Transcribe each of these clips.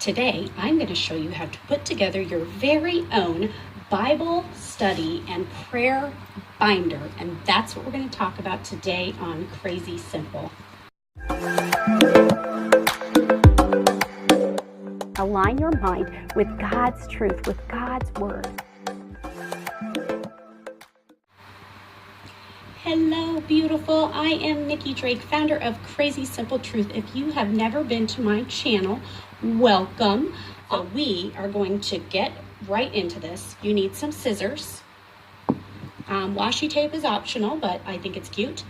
Today, I'm going to show you how to put together your very own Bible study and prayer binder, and that's what we're going to talk about today on Crazy Simple. Align your mind with God's truth, with God's Word. Hello, beautiful. I am Nikki Drake, founder of Crazy Simple Truth. If you have never been to my channel, welcome. So we are going to get right into this. You need some scissors. Washi tape is optional, but I think it's cute.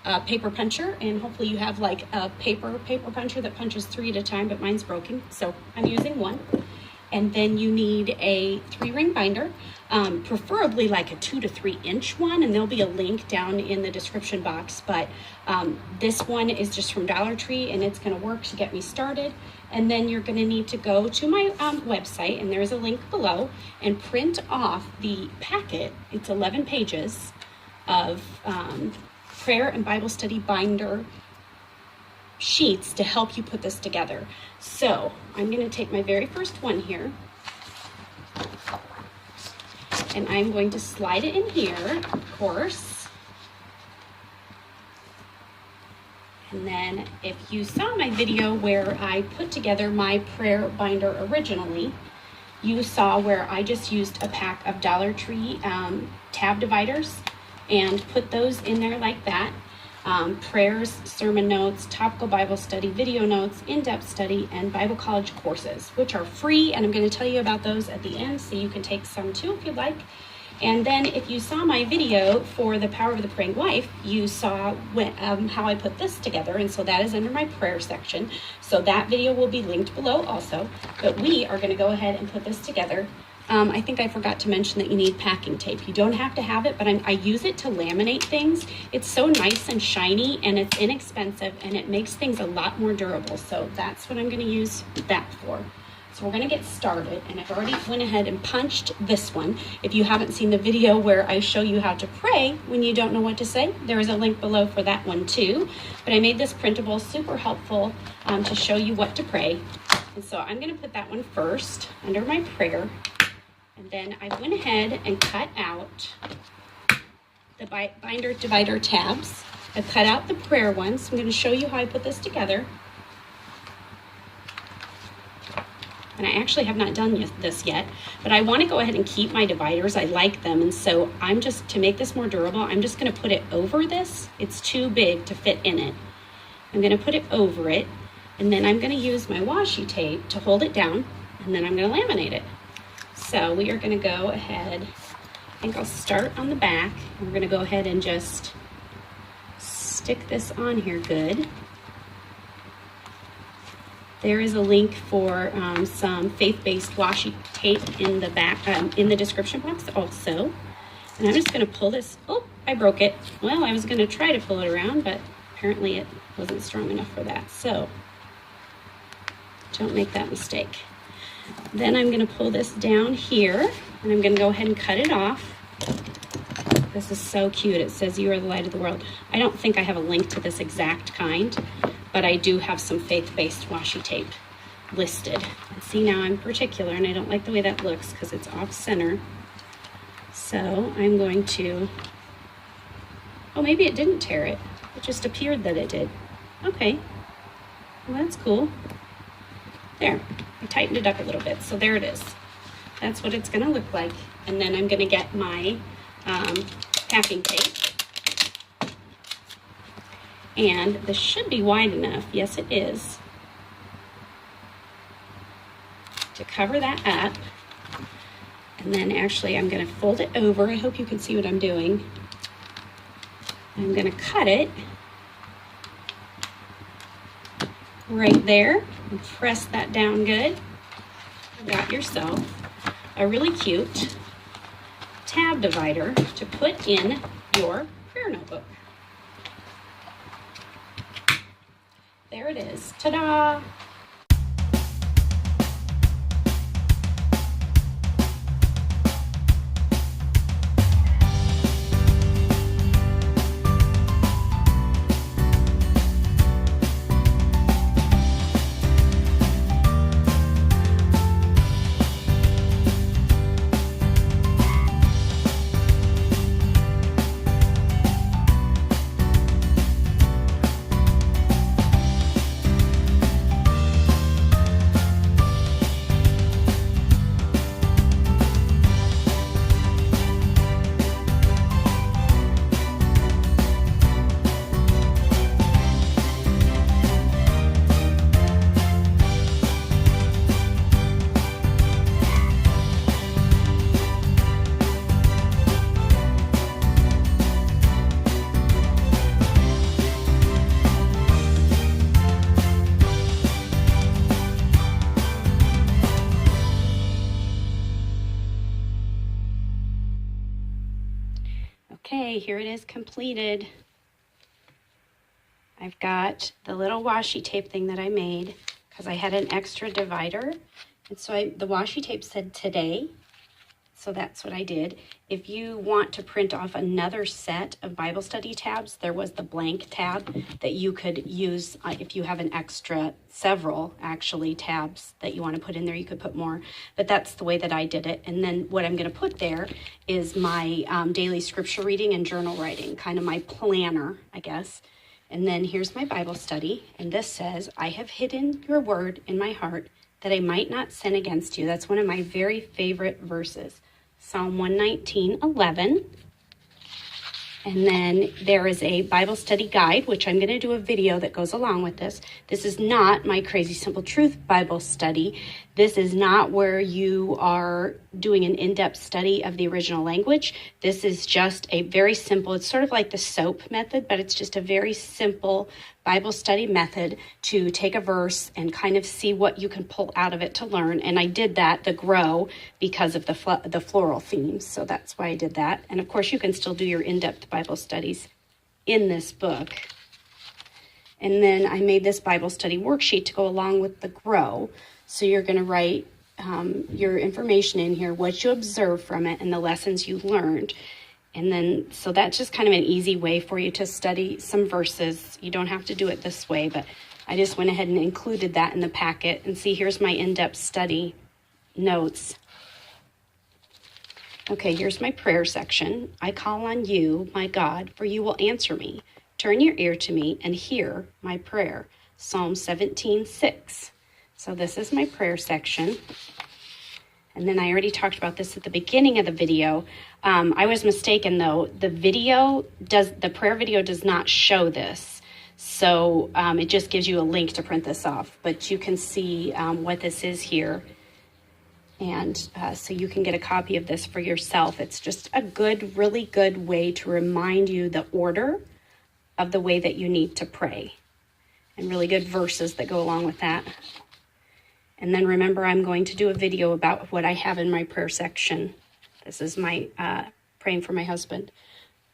A paper puncher, and hopefully you have like a paper puncher that punches 3 at a time, but mine's broken, so I'm using one. And then you need a 3-ring binder, preferably like a 2 to 3 inch one, and there'll be a link down in the description box. But this one is just from Dollar Tree, and it's going to work to get me started. And then you're going to need to go to my website, and there's a link below, and print off the packet. It's 11 pages of prayer and Bible study binder sheets to help you put this together. So I'm going to take my very first one here, and I'm going to slide it in here, of course. And then if you saw my video where I put together my prayer binder originally, you saw where I just used a pack of Dollar Tree tab dividers and put those in there like that. Prayers, sermon notes, topical Bible study, video notes, in-depth study, and Bible college courses, which are free, and I'm going to tell you about those at the end, so you can take some too if you'd like. And then if you saw my video for the Power of the Praying Wife, you saw how I put this together, and so that is under my prayer section. So that video will be linked below also, but we are going to go ahead and put this together. I think I forgot to mention that you need packing tape. You don't have to have it, but I use it to laminate things. It's so nice and shiny, and it's inexpensive, and it makes things a lot more durable. So that's what I'm going to use that for. So we're going to get started, and I've already went ahead and punched this one. If you haven't seen the video where I show you how to pray when you don't know what to say, there is a link below for that one too. But I made this printable, super helpful to show you what to pray. And so I'm going to put that one first under my prayer. And then I went ahead and cut out the binder divider tabs. I cut out the prayer ones. I'm going to show you how I put this together. And I actually have not done this yet, but I want to go ahead and keep my dividers. I like them, and so to make this more durable, I'm just going to put it over this. It's too big to fit in it. I'm going to put it over it, and then I'm going to use my washi tape to hold it down, and then I'm going to laminate it. So we are going to go ahead, I think I'll start on the back, and we're going to go ahead and just stick this on here good. There is a link for some faith-based washi tape in the back, in the description box also. And I'm just going to pull this, oh, I broke it. Well, I was going to try to pull it around, but apparently it wasn't strong enough for that. So don't make that mistake. Then I'm going to pull this down here, and I'm going to go ahead and cut it off. This is so cute. It says, "You are the light of the world." I don't think I have a link to this exact kind, but I do have some faith-based washi tape listed. And see, now I'm particular, and I don't like the way that looks because it's off center. So I'm going to, oh, maybe it didn't tear it. It just appeared that it did. Okay, well, that's cool. There, I tightened it up a little bit, so there it is. That's what it's going to look like. And then I'm going to get my packing tape. And this should be wide enough, yes it is, to cover that up. And then actually I'm going to fold it over. I hope you can see what I'm doing. I'm going to cut it right there and press that down good. You got yourself a really cute tab divider to put in your prayer notebook. There it is. Ta-da! Okay, here it is completed. I've got the little washi tape thing that I made because I had an extra divider. And so the washi tape said today. So that's what I did. If you want to print off another set of Bible study tabs, there was the blank tab that you could use if you have an extra, several actually tabs that you want to put in there, you could put more. But that's the way that I did it. And then what I'm going to put there is my daily scripture reading and journal writing, kind of my planner, I guess. And then here's my Bible study. And this says, I have hidden your word in my heart that I might not sin against you. That's one of my very favorite verses. Psalm 119:11. And then there is a Bible study guide, which I'm going to do a video that goes along with this. This is not my Crazy Simple Truth Bible study. This is not where you are doing an in-depth study of the original language. This is just a very simple, it's sort of like the SOAP method, but it's just a very simple Bible study method to take a verse and kind of see what you can pull out of it to learn. And I did that, the grow, because of the floral themes. So that's why I did that. And of course, you can still do your in-depth Bible studies in this book. And then I made this Bible study worksheet to go along with the grow. So you're going to write your information in here, what you observed from it, and the lessons you learned. And then, so that's just kind of an easy way for you to study some verses. You don't have to do it this way, but I just went ahead and included that in the packet. And see, here's my in-depth study notes. Okay, here's my prayer section. I call on you, my God, for you will answer me. Turn your ear to me and hear my prayer. Psalm 17:6. So this is my prayer section. And then I already talked about this at the beginning of the video. I was mistaken though. The prayer video does not show this. So it just gives you a link to print this off. But you can see what this is here. And so you can get a copy of this for yourself. It's just a good, really good way to remind you the order of the way that you need to pray. And really good verses that go along with that. And then remember, I'm going to do a video about what I have in my prayer section. This is my praying for my husband.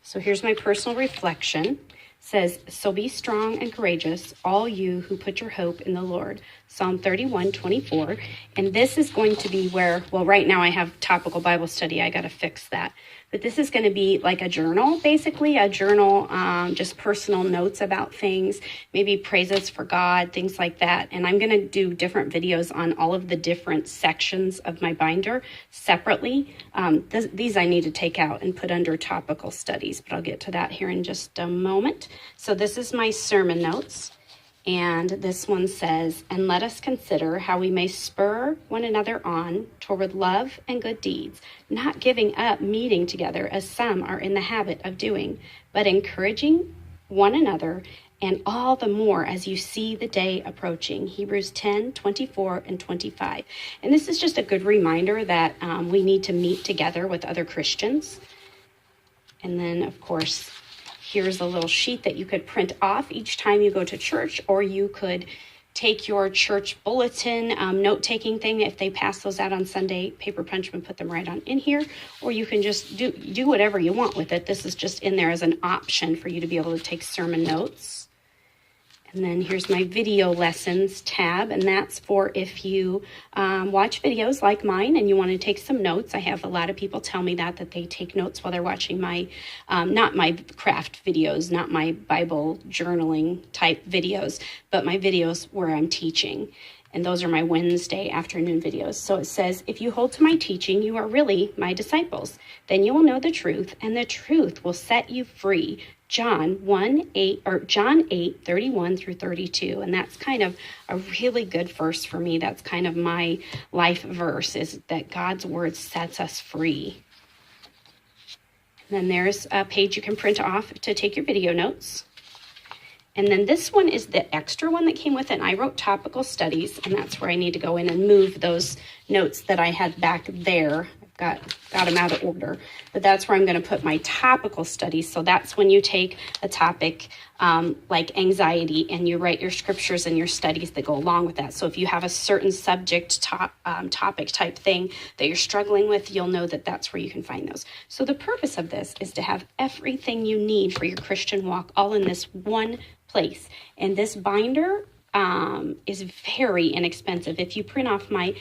So here's my personal reflection. It says, so be strong and courageous, all you who put your hope in the Lord. Psalm 31:24. And this is going to be where, well, right now I have topical Bible study. I got to fix that. But this is going to be like a journal, basically, a journal, just personal notes about things, maybe praises for God, things like that. And I'm going to do different videos on all of the different sections of my binder separately. These I need to take out and put under topical studies, but I'll get to that here in just a moment. So this is my sermon notes. And this one says, and let us consider how we may spur one another on toward love and good deeds, not giving up meeting together as some are in the habit of doing, but encouraging one another, and all the more as you see the day approaching. Hebrews 10:24 and 25. And this is just a good reminder that we need to meet together with other Christians. And then, of course, here's a little sheet that you could print off each time you go to church, or you could take your church bulletin note-taking thing. If they pass those out on Sunday, paper punch them and put them right on in here, or you can just do whatever you want with it. This is just in there as an option for you to be able to take sermon notes. And then here's my video lessons tab, and that's for if you watch videos like mine and you want to take some notes. I have a lot of people tell me that they take notes while they're watching my, not my craft videos, not my Bible journaling type videos, but my videos where I'm teaching. And those are my Wednesday afternoon videos. So it says, if you hold to my teaching, you are really my disciples. Then you will know the truth, and the truth will set you free. John 8:31 through 32. And that's kind of a really good verse for me. That's kind of my life verse, is that God's word sets us free. And then there's a page you can print off to take your video notes. And then this one is the extra one that came with it. And I wrote topical studies, and that's where I need to go in and move those notes that I had back there. I got them out of order. But that's where I'm going to put my topical studies. So that's when you take a topic like anxiety and you write your scriptures and your studies that go along with that. So if you have a certain subject topic type thing that you're struggling with, you'll know that that's where you can find those. So the purpose of this is to have everything you need for your Christian walk all in this one place. And this binder is very inexpensive. If you print off my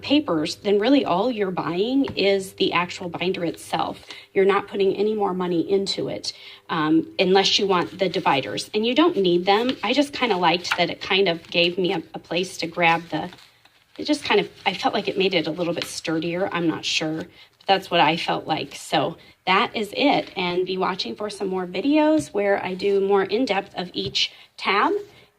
papers, then really all you're buying is the actual binder itself. You're not putting any more money into it unless you want the dividers. And you don't need them. I just kind of liked that it kind of gave me a place to grab I felt like it made it a little bit sturdier. I'm not sure, but that's what I felt like. So that is it. And be watching for some more videos where I do more in-depth of each tab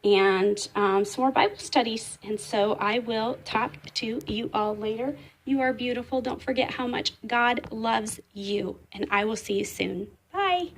and some more Bible studies. And so I will talk to you all later. You are beautiful. Don't forget how much God loves you. And I will see you soon. Bye.